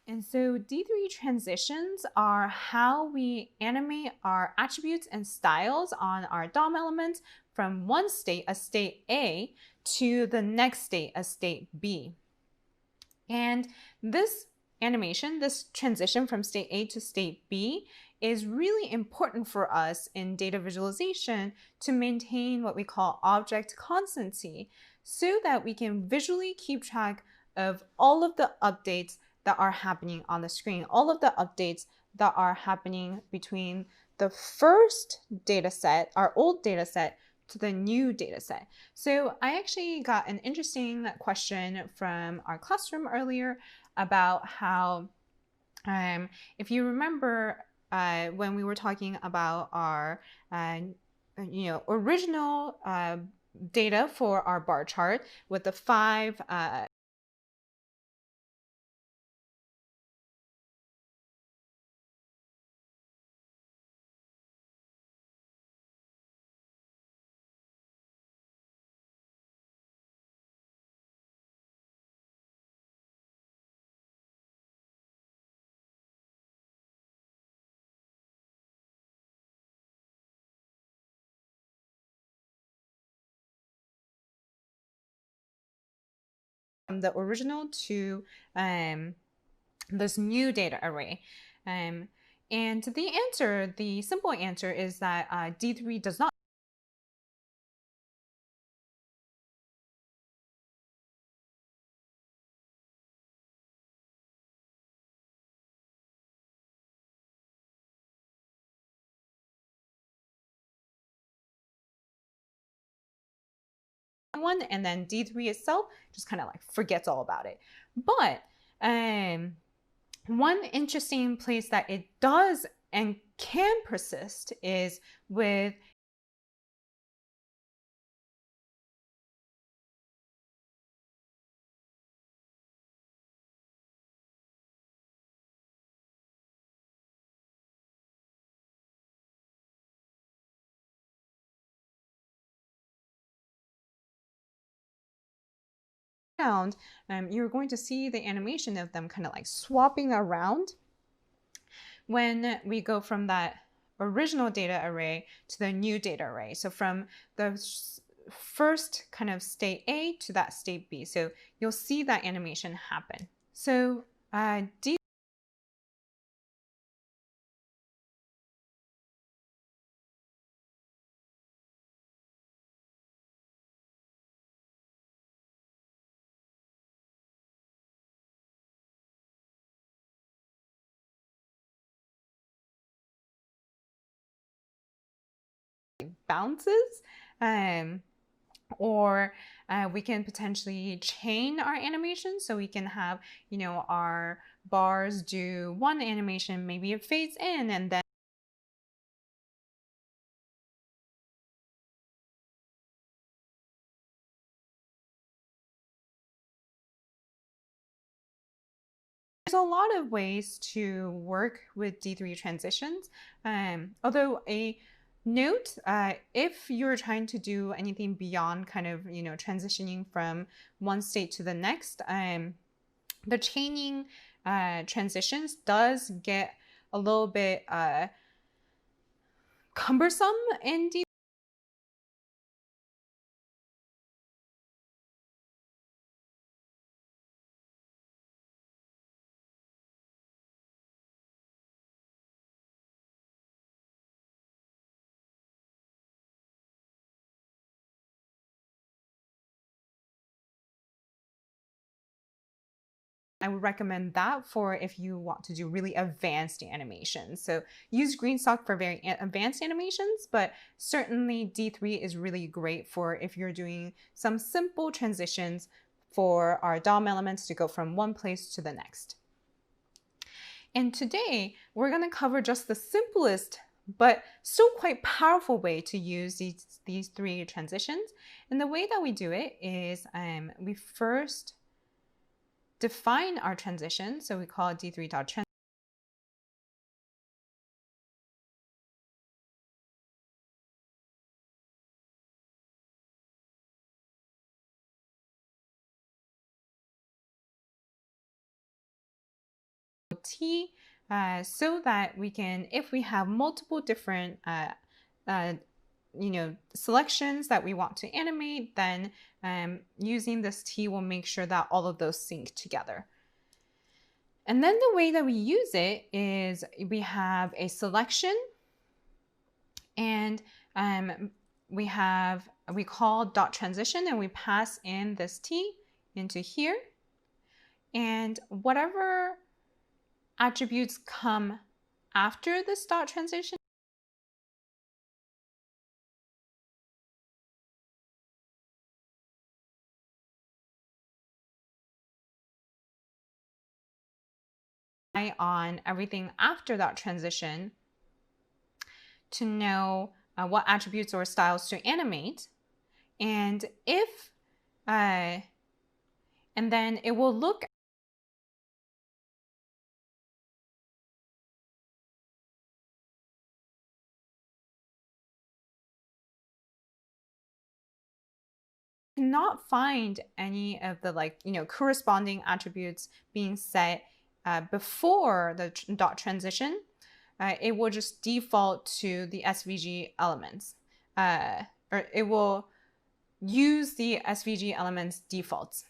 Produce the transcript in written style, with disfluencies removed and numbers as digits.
And so D3 transitions are how we animate our attributes and styles on our DOM elements from one state, a state A, to the next state, a state B. And this animation, this transition from state A to state B, is really important for us in data visualization to maintain what we call object constancy so that we can visually keep track of all of the updates that are happening on the screen, all of the updates that are happening between the first data set, our old data set, to the new data set. So I actually got an interesting question from our classroom earlier about how, if you remember when we were talking about our original data for our bar chart with the 5 from the original to this new data array. And the simple answer is that D3 does not one, and then D3 itself just kind of like forgets all about it. But one interesting place that it does and can persist is with around, you're going to see the animation of them kind of like swapping around when we go from that original data array to the new data array. So from the first kind of state A to that state B. So you'll see that animation happen. So bounces, or we can potentially chain our animation, so we can have, our bars do one animation, maybe it fades in, and then there's a lot of ways to work with D3 transitions. Although a note, if you're trying to do anything beyond kind of, transitioning from one state to the next, the chaining transitions does get a little bit cumbersome in D3. I would recommend that for if you want to do really advanced animations. So use Greenstock for very advanced animations, but certainly D3 is really great for if you're doing some simple transitions for our DOM elements to go from one place to the next. And today we're going to cover just the simplest but still quite powerful way to use these 3 transitions. And the way that we do it is we first define our transition. So we call it d3.transition. T so that we can, if we have multiple different selections that we want to animate, then using this T will make sure that all of those sync together. And then the way that we use it is we have a selection, and we call dot transition, and we pass in this T into here, and whatever attributes come after this dot transition on everything after that transition to know what attributes or styles to animate. And if and then it will look not find any of the corresponding attributes being set before the dot transition, it will just default to the SVG elements, or it will use the SVG elements defaults.